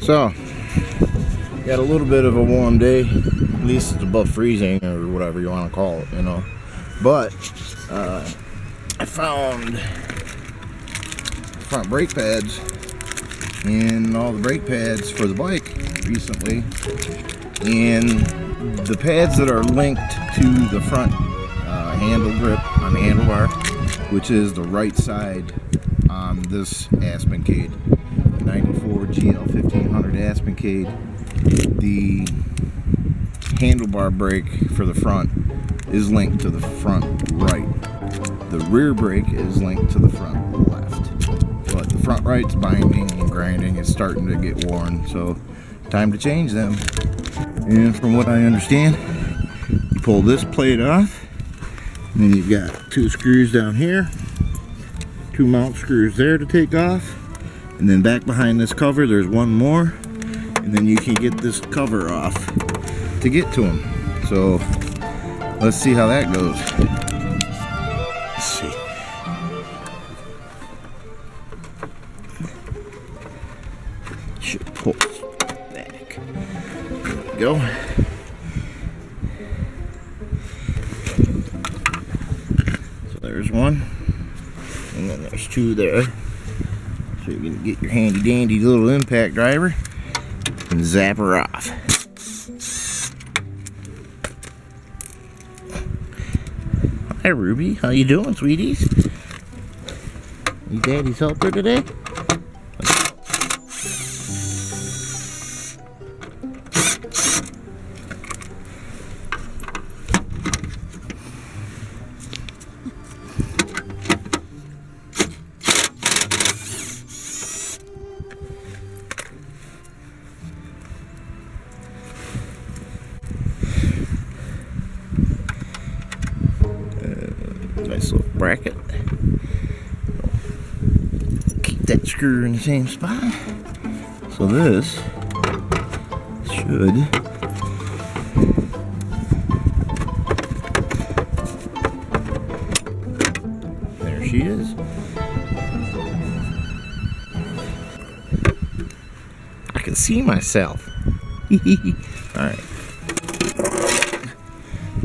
So, got a little bit of a warm day. At least it's above freezing or whatever you want to call it, you know. But I found front brake pads and all the brake pads for the bike recently, and the pads that are linked to the front handle grip on the handlebar, which is the right side on this Aspencade 94 GL1500 Aspencade. The handlebar brake for the front is linked to the front right. The rear brake is linked to the front left. But the front right's binding and grinding. It's starting to get worn, so time to change them. And from what I understand, you pull this plate off, and then you've got 2 screws down here, 2 mount screws there to take off, and then back behind this cover there's 1 more, and then you can get this cover off to get to them. So let's see how that goes. Let's see. Should pull back. There we go. So there's 1, and then there's 2 there. So you're gonna get your handy dandy little impact driver and zap her off. Hi Ruby, how you doing, sweeties? You daddy's helper today? Nice little bracket. Keep that screw in the same spot. So this should there she is. I can see myself. Alright.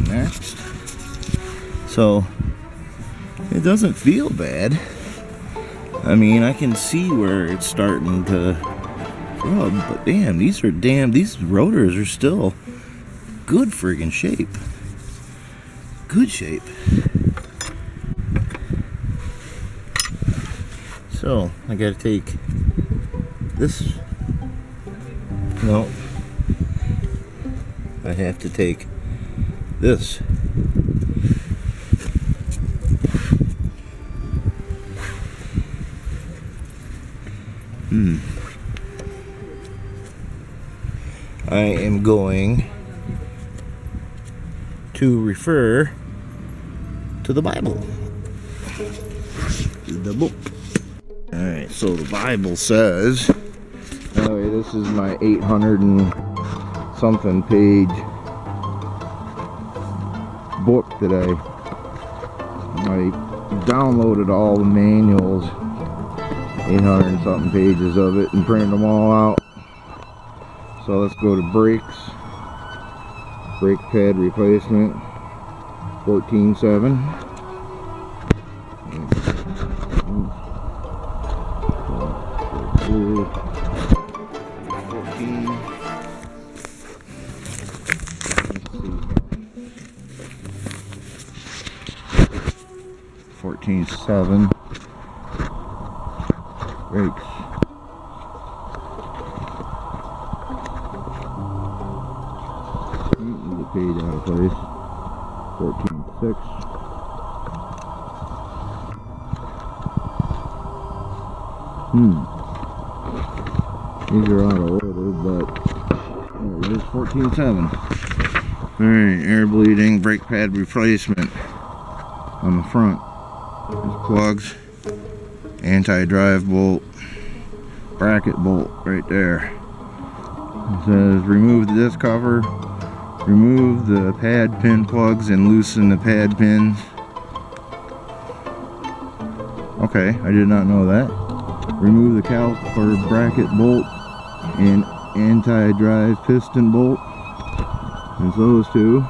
Next. So it doesn't feel bad. I mean, I can see where it's starting to rub, but damn, these rotors are still good friggin' shape. Good shape. So I gotta take this. No, I have to take this. I am going to refer to the Bible. The book. Alright, so the Bible says, anyway, this is my 800 and something page book that I downloaded all the manuals, 800 and something pages of it, and printed them all out. So let's go to brakes, brake pad replacement, 14.7. 14.7 brakes. The page out of place. 14.6. These are out of order, but there it is, 14.7. Alright, air bleeding, brake pad replacement on the front. There's plugs, anti-drive bolt, bracket bolt right there. It says remove the disc cover, remove the pad pin plugs and loosen the pad pins. Okay, I did not know that. Remove the caliper bracket bolt and anti-drive piston bolt. There's those two.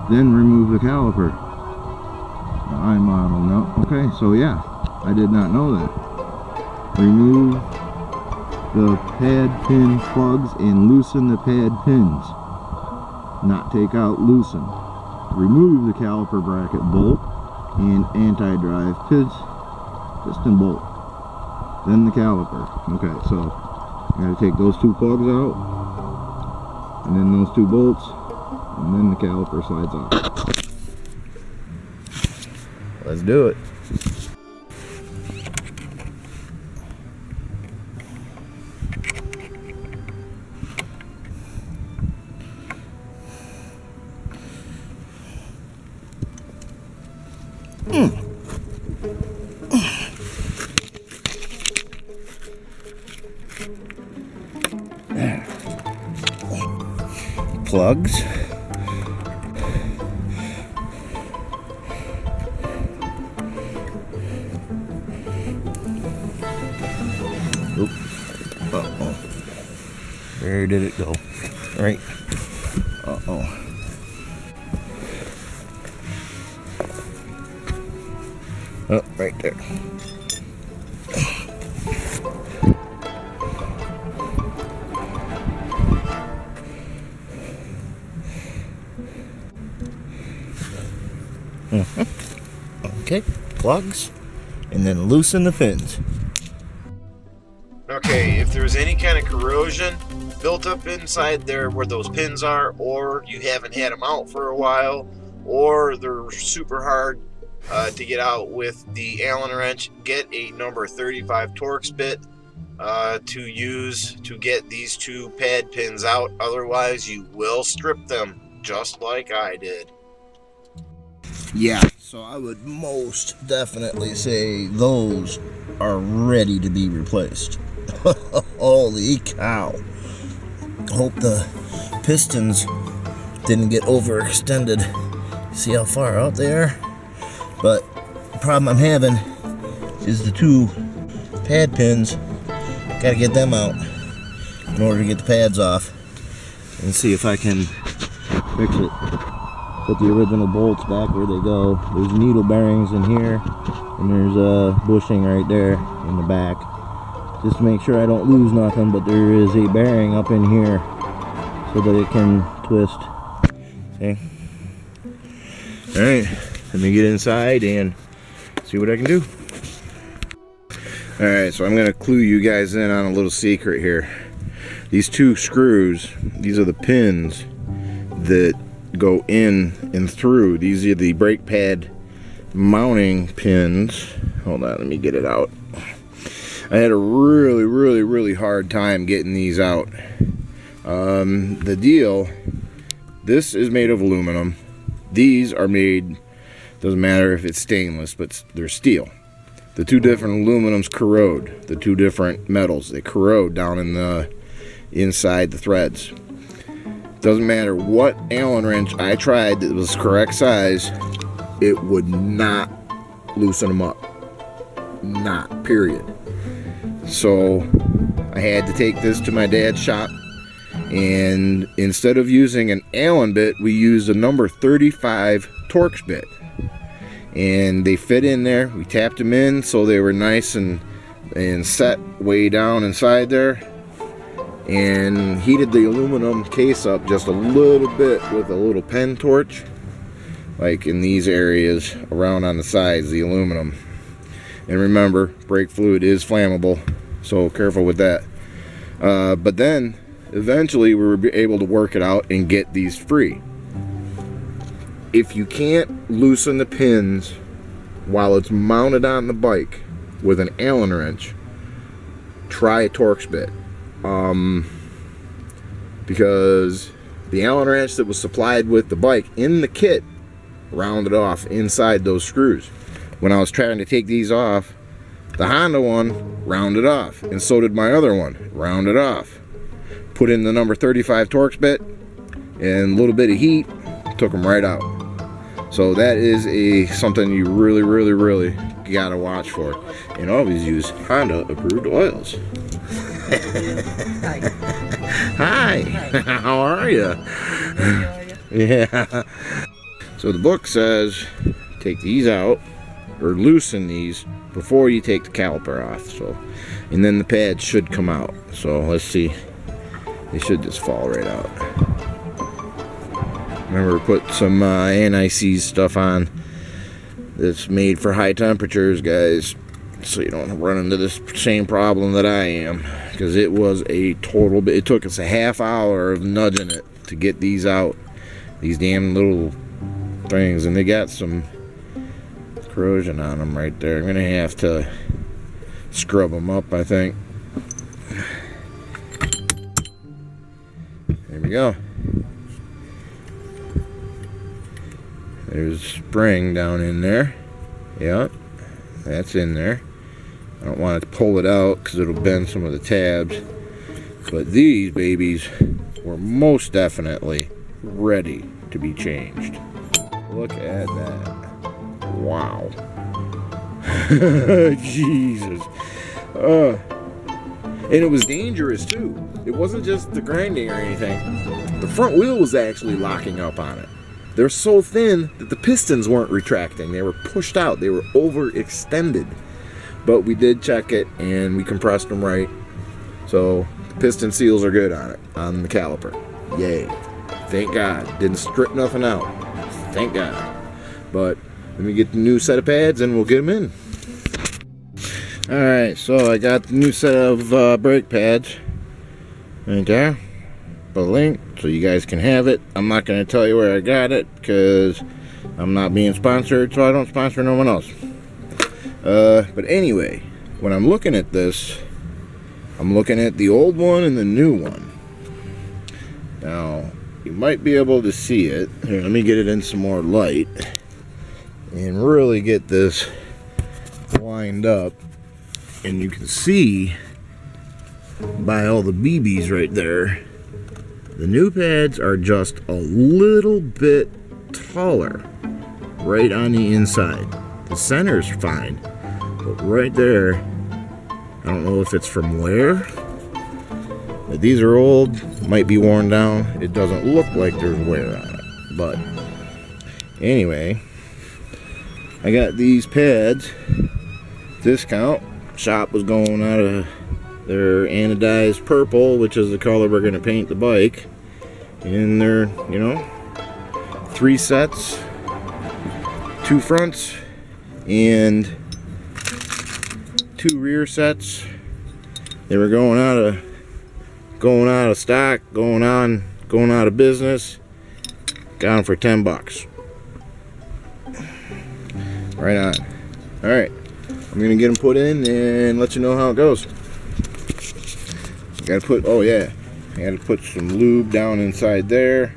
Then remove the caliper. The I model, no. Okay, so yeah, I did not know that. Remove the pad pin plugs and loosen the pad pins. Not take out, loosen. Remove the caliper bracket bolt and anti-drive piston bolt. Then the caliper. Okay, so I gotta take those two plugs out, and then those two bolts, and then the caliper slides off. Let's do it. Plugs. Oop. Uh-oh. Where did it go? Right. Uh-oh. Oh, right there. Okay, plugs, and then loosen the pins. Okay, if there's any kind of corrosion built up inside there where those pins are, or you haven't had them out for a while, or they're super hard to get out with the Allen wrench, get a number 35 Torx bit to use to get these two pad pins out. Otherwise, you will strip them just like I did. Yeah, so I would most definitely say those are ready to be replaced. Holy cow. Hope the pistons didn't get overextended. See how far out they are? But the problem I'm having is the two pad pins. Gotta get them out in order to get the pads off and see if I can fix it. Put the original bolts back where they go. There's needle bearings in here, and there's a bushing right there in the back. Just to make sure I don't lose nothing, but there is a bearing up in here so that it can twist. See? Alright, let me get inside and see what I can do. Alright, so I'm going to clue you guys in on a little secret here. These two screws, these are the pins that go in and through. These are the brake pad mounting pins. Hold on, let me get it out. I had a really hard time getting these out. The deal, this is made of aluminum. These are made, doesn't matter if it's stainless, but they're steel. The two different aluminums corrode. The two different metals, they corrode down in the inside the threads. Doesn't matter what Allen wrench I tried that was correct size, it would not loosen them up. Not, period. So I had to take this to my dad's shop, and instead of using an Allen bit, we used a number 35 Torx bit. And they fit in there. We tapped them in so they were nice and set way down inside there. And heated the aluminum case up just a little bit with a little pen torch, like in these areas around on the sides, the aluminum. And remember, brake fluid is flammable, so careful with that. But then eventually we were able to work it out and get these free. If you can't loosen the pins while it's mounted on the bike with an Allen wrench, try a Torx bit. Because the Allen wrench that was supplied with the bike in the kit rounded off inside those screws. When I was trying to take these off, the Honda one rounded off, and so did my other one, rounded off. Put in the number 35 Torx bit and a little bit of heat, took them right out. So that is something you really gotta watch for, and always use Honda approved oils. Hi. Hi. How are you? Yeah. So the book says take these out or loosen these before you take the caliper off. So, and then the pads should come out. So let's see. They should just fall right out. Remember, put some anti-seize stuff on that's made for high temperatures, guys, so you don't run into this same problem that I am. Because it was a total. It took us a half hour of nudging it to get these out. These damn little things, and they got some corrosion on them right there. I'm gonna have to scrub them up, I think. There we go. There's a spring down in there. Yep, that's in there. I don't want to pull it out because it'll bend some of the tabs. But these babies were most definitely ready to be changed. Look at that. Wow. Jesus. And it was dangerous too. It wasn't just the grinding or anything. The front wheel was actually locking up on it. They're so thin that the pistons weren't retracting. They were pushed out. They were overextended. But we did check it and we compressed them right. So the piston seals are good on it, on the caliper. Yay. Thank God. Didn't strip nothing out. Thank God. But let me get the new set of pads and we'll get them in. Alright, so I got the new set of brake pads right there. The link so you guys can have it. I'm not going to tell you where I got it because I'm not being sponsored, so I don't sponsor no one else. But anyway, when I'm looking at this, I'm looking at the old one and the new one. Now, you might be able to see it. Here, let me get it in some more light and really get this lined up. And you can see by all the BBs right there, the new pads are just a little bit taller right on the inside. The center's fine, but right there, I don't know if it's from wear. But these are old, might be worn down. It doesn't look like there's wear on it. But anyway, I got these pads, discount. Shop was going out of their anodized purple, which is the color we're going to paint the bike. And they're, you know, 3 sets, 2 fronts, and 2 rear sets. They were going out of stock, going out of business. Got them for $10. Right on. All right, I'm gonna get them put in and let you know how it goes. Gotta put, oh yeah, I gotta put some lube down inside there,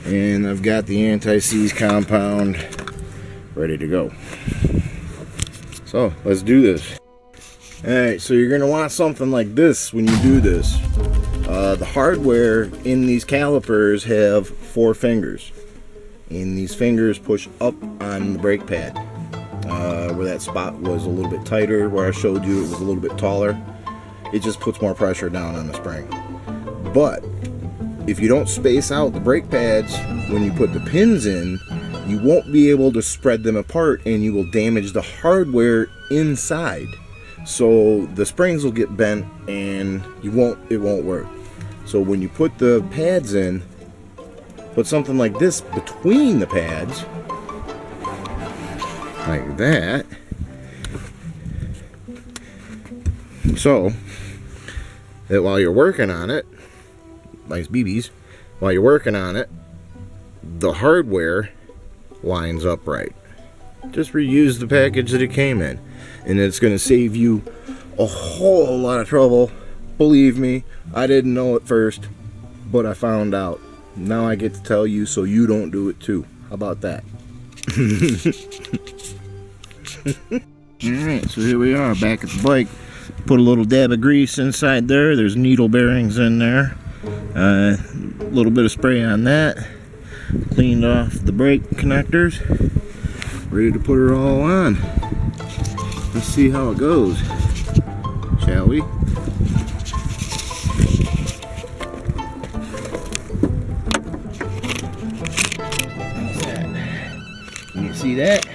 and I've got the anti-seize compound ready to go. So let's do this. Alright, so you're gonna want something like this when you do this. The hardware in these calipers have 4 fingers, and these fingers push up on the brake pad. Where that spot was a little bit tighter, where I showed you it was a little bit taller, it just puts more pressure down on the spring. But if you don't space out the brake pads when you put the pins in, you won't be able to spread them apart, and you will damage the hardware inside. So the springs will get bent and it won't work. So when you put the pads in, put something like this between the pads, like that, so that while you're working on it, nice BBs, while you're working on it, the hardware lines up right. Just reuse the package that it came in, and it's going to save you a whole lot of trouble. Believe me, I didn't know at first, but I found out. Now I get to tell you so you don't do it too. How about that? Alright, so here we are back at the bike. Put a little dab of grease inside there. There's needle bearings in there. A little bit of spray on that. Cleaned off the brake connectors. Ready to put her all on. Let's see how it goes, shall we? see that?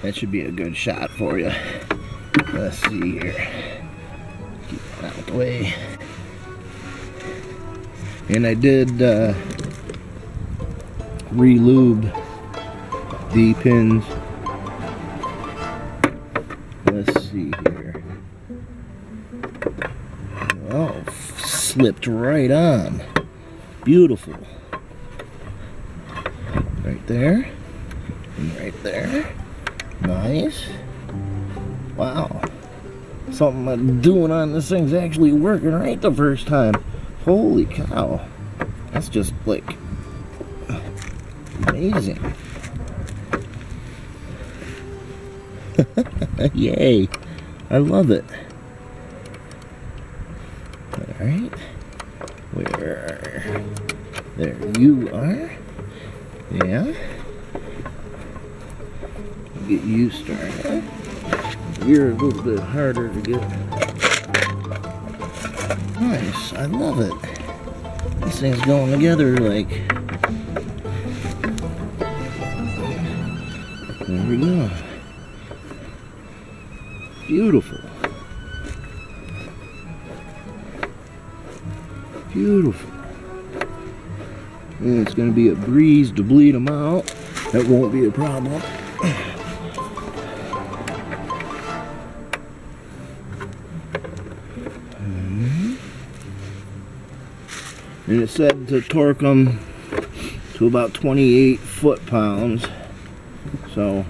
That should be a good shot for you. Let's see here. Keep that out the way. And I did re-lube the pins. Let's see here. Oh, slipped right on. Beautiful. Right there. And right there. Nice. Wow. Something I'm doing on this thing's actually working right the first time. Holy cow. That's just like amazing. Yay. I love it. Alright. Where? There you are. Yeah. Get you started. You're a little bit harder to get. Nice. I love it. This thing's going together like. There we go. Beautiful. Beautiful. And it's going to be a breeze to bleed them out. That won't be a problem. And it said to torque them to about 28 foot-pounds. So,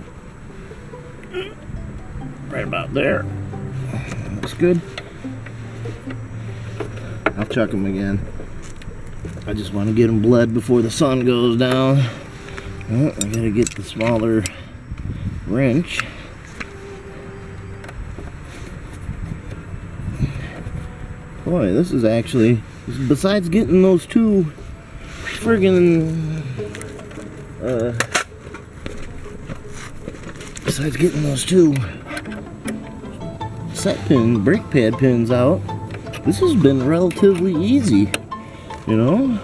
right about there. Looks good. I'll chuck them again. I just want to get them bled before the sun goes down. Oh, I gotta get the smaller wrench. Boy, this is actually, besides getting those two friggin' besides getting those two set pin, brake pad pins out, this has been relatively easy, you know?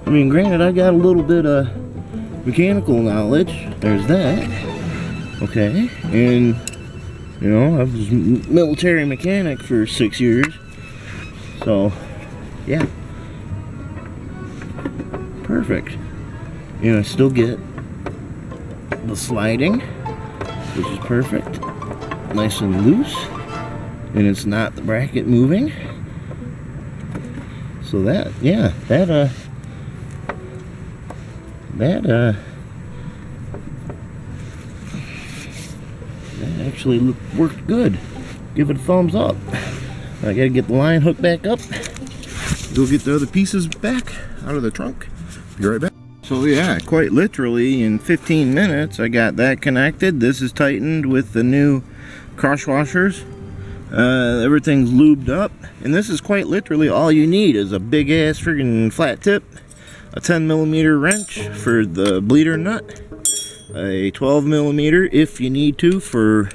I mean, granted, I got a little bit of mechanical knowledge, there's that, okay, and, you know, I was military mechanic for 6 years, so, yeah, perfect. And I still get the sliding, which is perfect, nice and loose, and it's not the bracket moving. So that, yeah, that actually worked good. Give it a thumbs up. I gotta get the line hooked back up. Go get the other pieces back out of the trunk. Be right back. So yeah, quite literally in 15 minutes I got that connected. This is tightened with the new cross washers. Everything's lubed up, and this is quite literally all you need is a big ass friggin' flat tip, a 10mm wrench for the bleeder nut, a 12mm if you need to for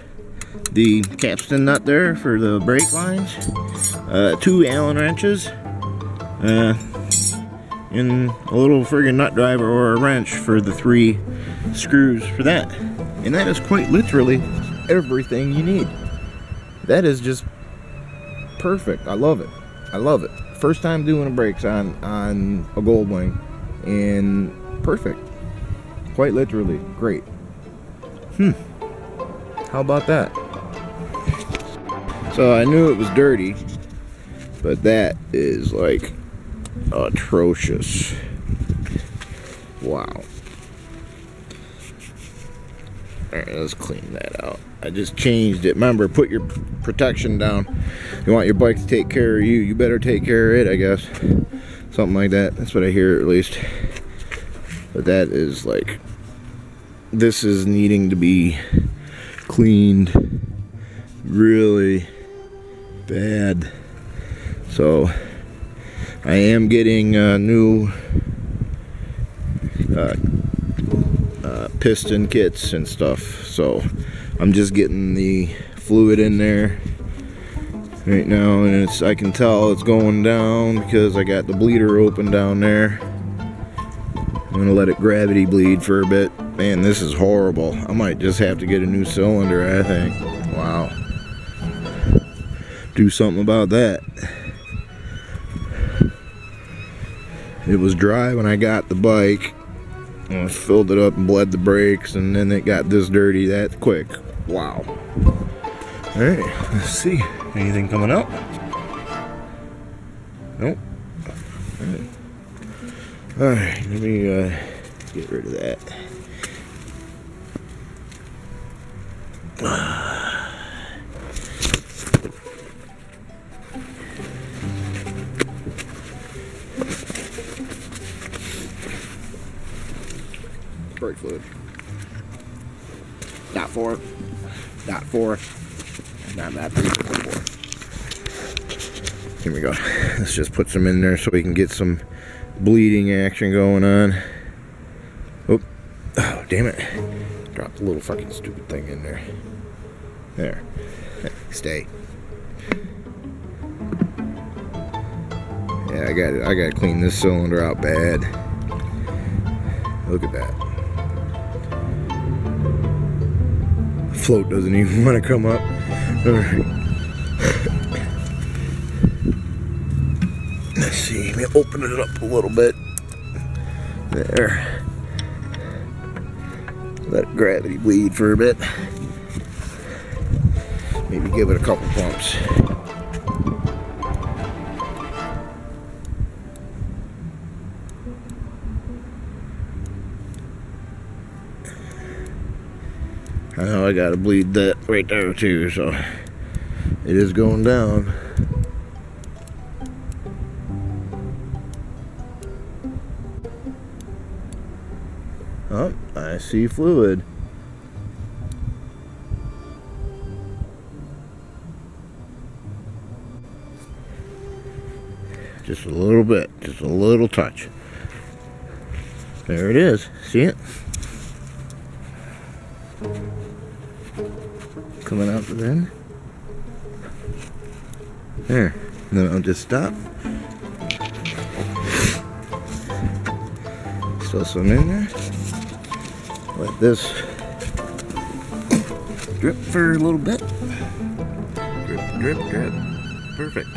the capstan nut there for the brake lines, 2 Allen wrenches, and a little friggin' nut driver or a wrench for the 3 screws for that. And that is quite literally everything you need. That is just perfect. I love it. I love it. First time doing the brakes on a GoldWing, and perfect. Quite literally great. How about that? So I knew it was dirty, but that is like atrocious. Wow. Alright, let's clean that out. I just changed it. Remember, put your protection down. You want your bike to take care of you, you better take care of it, I guess. Something like that. That's what I hear, at least. But that is like, this is needing to be cleaned really bad. So I am getting new piston kits and stuff, so I'm just getting the fluid in there right now, and I can tell it's going down because I got the bleeder open down there. I'm gonna let it gravity bleed for a bit. Man, this is horrible. I might just have to get a new cylinder, I think. Wow. Do something about that. It was dry when I got the bike. I filled it up and bled the brakes, and then it got this dirty that quick. Wow. Alright, let's see. Anything coming up? Nope. Alright, let me get rid of that. Brake fluid. Not four. Not four. Not that 3.4. Here we go. Let's just put some in there so we can get some bleeding action going on. Oh, damn it. Dropped a little fucking stupid thing in there. There. Stay. Yeah, I gotta clean this cylinder out bad. Look at that. Float doesn't even want to come up. Alright. Let's see. Let me open it up a little bit. There. Let gravity bleed for a bit. Maybe give it a couple pumps. I know I gotta bleed that right there too, so it is going down. Oh, I see fluid. Just a little bit, just a little touch. There it is. See it? Coming out the end. There. Then I'll just stop. Still some in there. Let this drip for a little bit. Drip, drip, drip. Perfect.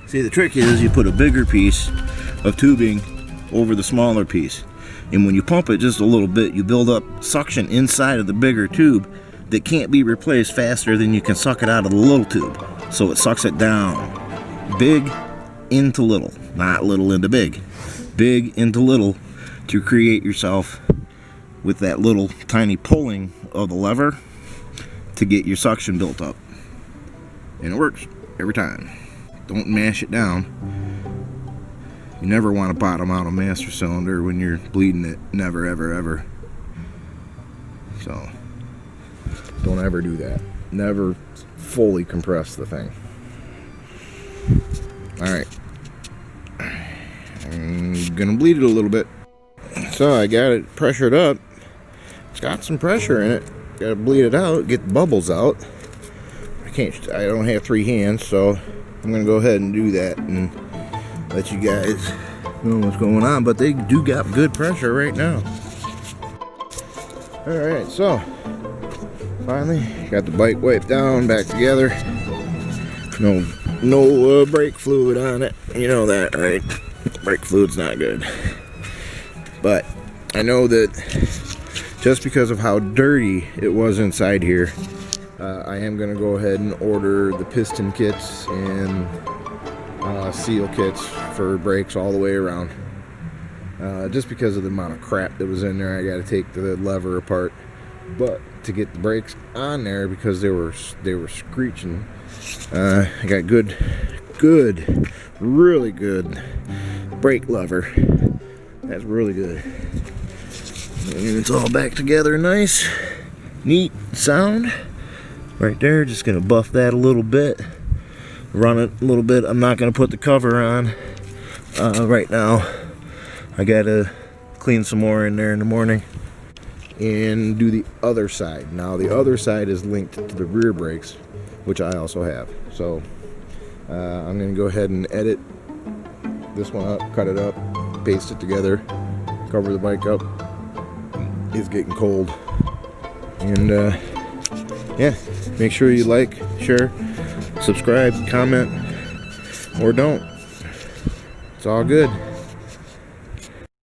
See, the trick is you put a bigger piece of tubing over the smaller piece. And when you pump it just a little bit, you build up suction inside of the bigger tube that can't be replaced faster than you can suck it out of the little tube. So it sucks it down. Big into little, not little into big. Big into little to create yourself with that little tiny pulling of the lever to get your suction built up. And it works every time. Don't mash it down. You never want to bottom out a master cylinder when you're bleeding it. Never, ever, ever. So, don't ever do that. Never fully compress the thing. Alright. I'm gonna bleed it a little bit. So, I got it pressured up. It's got some pressure in it. Gotta bleed it out, get the bubbles out. I don't have 3 hands, so I'm gonna go ahead and do that and let you guys know what's going on, but they do got good pressure right now. Alright, so finally got the bike wiped down, back together. No brake fluid on it. You know that, right? Brake fluid's not good. But I know that just because of how dirty it was inside here, I am going to go ahead and order the piston kits and seal kits for brakes all the way around. Just because of the amount of crap that was in there, I got to take the lever apart. But to get the brakes on there, because they were screeching, I got really good brake lever. That's really good. And it's all back together nice, neat, sound. Right there, just gonna buff that a little bit, run it a little bit. I'm not gonna put the cover on right now. I gotta clean some more in there in the morning and do the other side. Now the other side is linked to the rear brakes, which I also have. So I'm gonna go ahead and edit this one up, cut it up, paste it together, cover the bike up. It's getting cold. And yeah, make sure you like, share, subscribe, comment, or don't. It's all good.